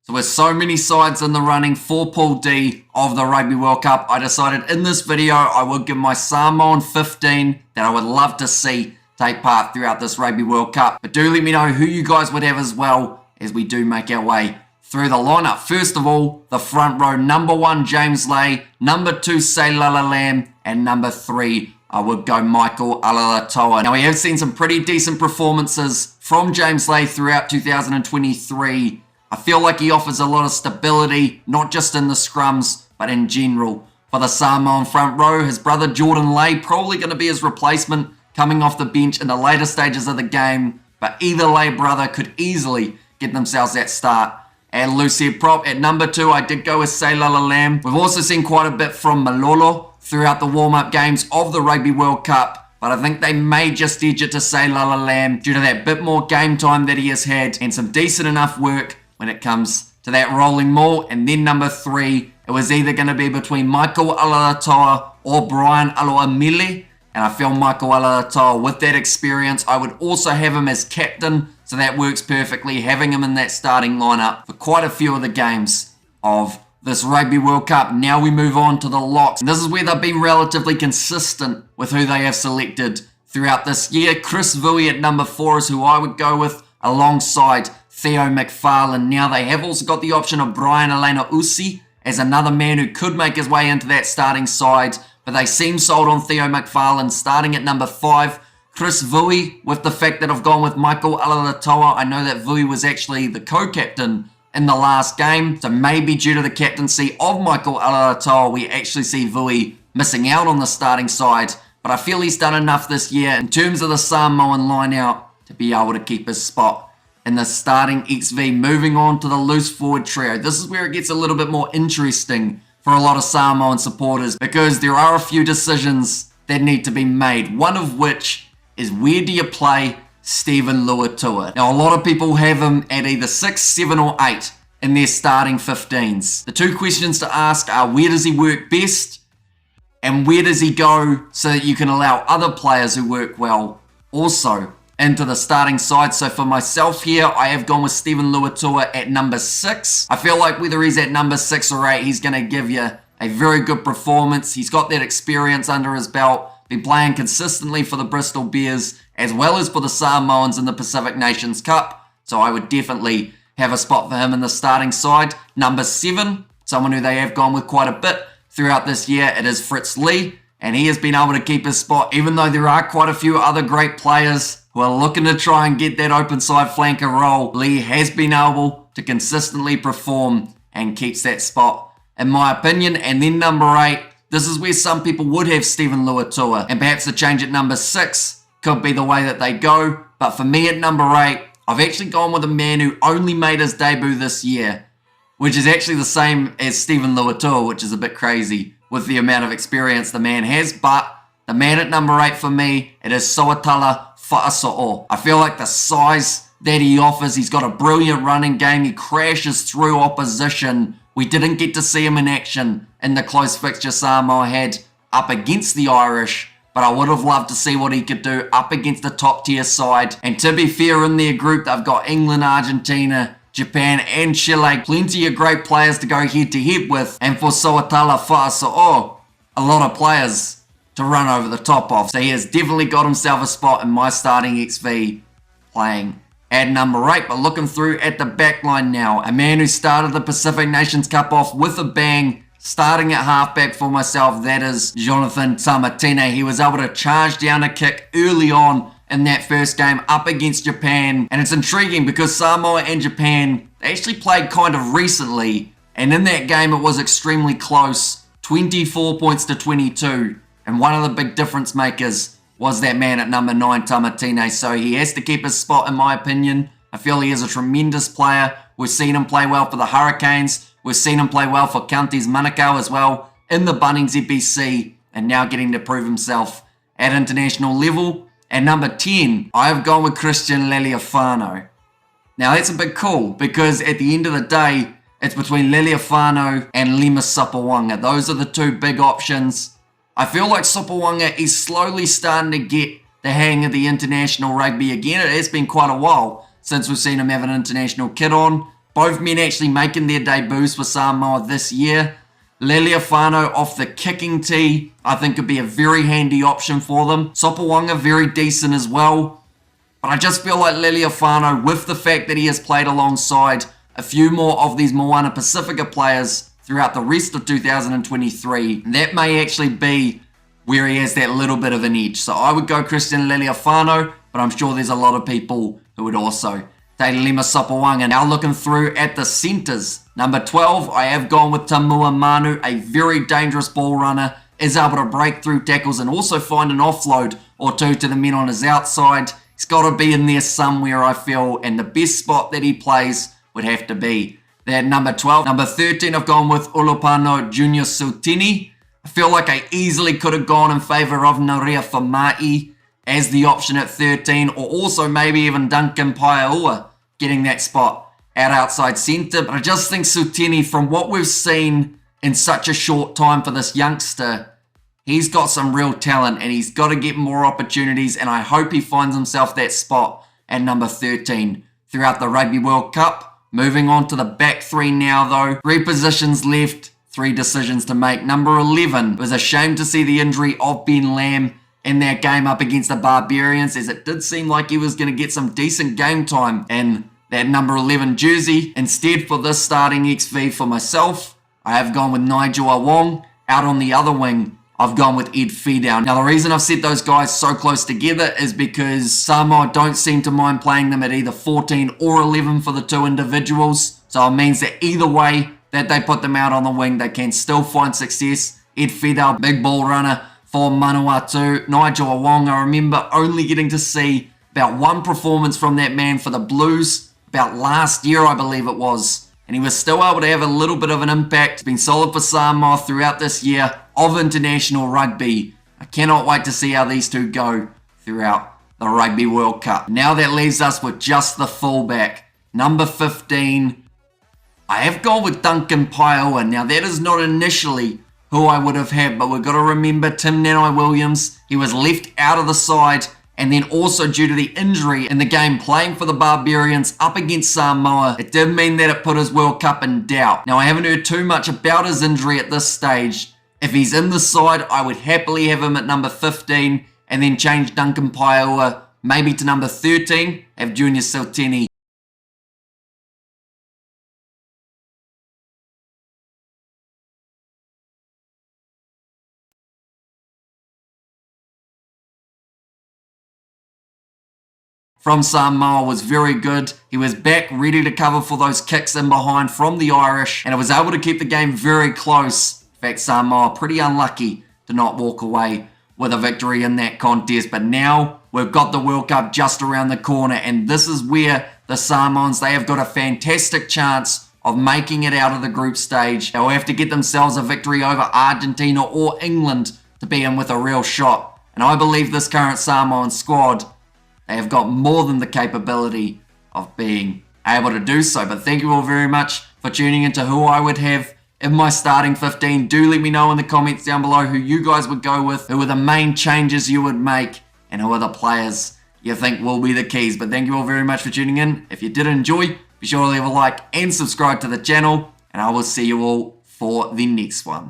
So with so many sides in the running for Pool D of the Rugby World Cup, I decided in this video I would give my Samoan 15 that I would love to see take part throughout this Rugby World Cup. But do let me know who you guys would have as well as we do make our way through the lineup. First of all, the front row, number 1, James Lay, number 2, Seilala Lamb, and number 3, I would go Michael Alaalatoa. Now, we have seen some pretty decent performances from James Lay throughout 2023. I feel like he offers a lot of stability, not just in the scrums, but in general. For the Samoan front row, his brother Jordan Lay, probably going to be his replacement, coming off the bench in the later stages of the game. But either Lay brother could easily get themselves that start. And loose head prop at number 2, I did go with Seilala Lamb. We've also seen quite a bit from Malolo throughout the warm-up games of the Rugby World Cup, but I think they may just edge it to Seilala Lamb due to that bit more game time that he has had and some decent enough work when it comes to that rolling maul. And then number 3, it was either going to be between Michael Alaalatoa or Brian Aloamile, and I feel Michael Alaalatoa, with that experience, I would also have him as captain, so that works perfectly, having him in that starting lineup for quite a few of the games of this Rugby World Cup. Now we move on to the locks. And this is where they've been relatively consistent with who they have selected throughout this year. Chris Vui at number 4 is who I would go with, alongside Theo McFarlane. Now they have also got the option of Brian Elena Usi as another man who could make his way into that starting side, but they seem sold on Theo McFarlane starting at number 5. Chris Vui, with the fact that I've gone with Michael Alaalatoa, I know that Vui was actually the co-captain in the last game, so maybe due to the captaincy of Michael Alaalatoa, we actually see Vui missing out on the starting side, but I feel he's done enough this year in terms of the Samoan line-out to be able to keep his spot in the starting XV. Moving on to the loose forward trio. This is where it gets a little bit more interesting for a lot of Samoan supporters, because there are a few decisions that need to be made, one of which is where do you play Stephen Luatua. Now, a lot of people have him at either 6, 7 or 8 in their starting 15s. The two questions to ask are, where does he work best, and where does he go so that you can allow other players who work well also into the starting side. So for myself here, I have gone with Stephen Luatua at number 6. I feel like whether he's at number 6 or 8, he's going to give you a very good performance. He's got that experience under his belt, been playing consistently for the Bristol Bears as well as for the Samoans in the Pacific Nations Cup, so I would definitely have a spot for him in the starting side. Number 7, someone who they have gone with quite a bit throughout this year, it is Fritz Lee, and he has been able to keep his spot, even though there are quite a few other great players who are looking to try and get that open side flanker role. Lee has been able to consistently perform and keeps that spot, in my opinion. And then number 8, this is where some people would have Stephen Luatua, and perhaps the change at number 6 could be the way that they go. But for me at number 8, I've actually gone with a man who only made his debut this year, which is actually the same as Stephen Luatua, which is a bit crazy with the amount of experience the man has. But the man at number 8 for me, it is Soatala Fa'aso'o. I feel like the size that he offers, he's got a brilliant running game, he crashes through opposition. We didn't get to see him in action in the close fixture Samoa had up against the Irish, but I would have loved to see what he could do up against the top tier side. And to be fair, in their group, they've got England, Argentina, Japan and Chile. Plenty of great players to go head to head with. And for Soatala Fa'aso'o, a lot of players to run over the top of. So he has definitely got himself a spot in my starting XV playing at number 8. But looking through at the back line now, a man who started the Pacific Nations Cup off with a bang, starting at halfback for myself, that is Jonathan Tamatine. He was able to charge down a kick early on in that first game up against Japan. And it's intriguing because Samoa and Japan, they actually played kind of recently. And in that game, it was extremely close, 24 points to 22. And one of the big difference makers was that man at number 9, Tamatine. So he has to keep his spot, in my opinion. I feel he is a tremendous player. We've seen him play well for the Hurricanes. We've seen him play well for Counties Manukau as well in the Bunnings EBC, and now getting to prove himself at international level. At number 10, I have gone with Christian Leali'ifano. Now that's a bit cool because at the end of the day, it's between Leali'ifano and Lima Sapawanga. Those are the two big options. I feel like Sapawanga is slowly starting to get the hang of the international rugby again. It has been quite a while since we've seen him have an international kit on. Both men actually making their debuts for Samoa this year. Leali'ifano off the kicking tee, I think could be a very handy option for them. Sopoaga very decent as well. But I just feel like Leali'ifano, with the fact that he has played alongside a few more of these Moana Pacifica players throughout the rest of 2023, that may actually be where he has that little bit of an edge. So I would go Christian Leali'ifano, but I'm sure there's a lot of people who would also take Lima Sopoaga. Now looking through at the centres. Number 12, I have gone with Tamua Manu, a very dangerous ball runner, is able to break through tackles and also find an offload or two to the men on his outside. He's got to be in there somewhere, I feel, and the best spot that he plays would have to be that number 12. Number 13, I've gone with Ulupano Junior Sultini. I feel like I easily could have gone in favour of Narea Famai as the option at 13, or also maybe even Duncan Paiaua getting that spot at outside centre. But I just think Sultini, from what we've seen in such a short time for this youngster, he's got some real talent and he's got to get more opportunities, and I hope he finds himself that spot at number 13 throughout the Rugby World Cup. Moving on to the back three now though. 3 positions left, 3 decisions to make. Number 11, it was a shame to see the injury of Ben Lamb in that game up against the Barbarians, as it did seem like he was going to get some decent game time in that number 11 jersey. Instead, for this starting XV for myself, I have gone with Nigel Awong. Out on the other wing, I've gone with Ed Fidow. Now, the reason I've set those guys so close together is because Samoa don't seem to mind playing them at either 14 or 11 for the 2 individuals. So it means that either way that they put them out on the wing, they can still find success. Ed Fidow, big ball runner for Manawatu. Nigel Awong, I remember only getting to see about 1 performance from that man for the Blues, about last year I believe it was. And he was still able to have a little bit of an impact. He's been solid for Samoa throughout this year of international rugby. I cannot wait to see how these two go throughout the Rugby World Cup. Now that leaves us with just the fullback. Number 15, I have gone with Duncan Paiaua. Now that is not initially who I would have had, but we've got to remember Tim Nanai Williams. He was left out of the side, and then also due to the injury in the game playing for the Barbarians up against Samoa, it did mean that it put his World Cup in doubt. Now I haven't heard too much about his injury at this stage. If he's in the side, I would happily have him at number 15 and then change Duncan Paiaua maybe to number 13, have Junior Sultini. From Samoa was very good. He was back ready to cover for those kicks in behind from the Irish, and it was able to keep the game very close. In fact, Samoa pretty unlucky to not walk away with a victory in that contest. But now we've got the World Cup just around the corner, and this is where the Samoans, they have got a fantastic chance of making it out of the group stage. They'll have to get themselves a victory over Argentina or England to be in with a real shot. And I believe this current Samoan squad, they have got more than the capability of being able to do so. But thank you all very much for tuning into who I would have in my starting 15. Do let me know in the comments down below who you guys would go with, who are the main changes you would make, and who are the players you think will be the keys. But thank you all very much for tuning in. If you did enjoy, be sure to leave a like and subscribe to the channel, and I will see you all for the next one.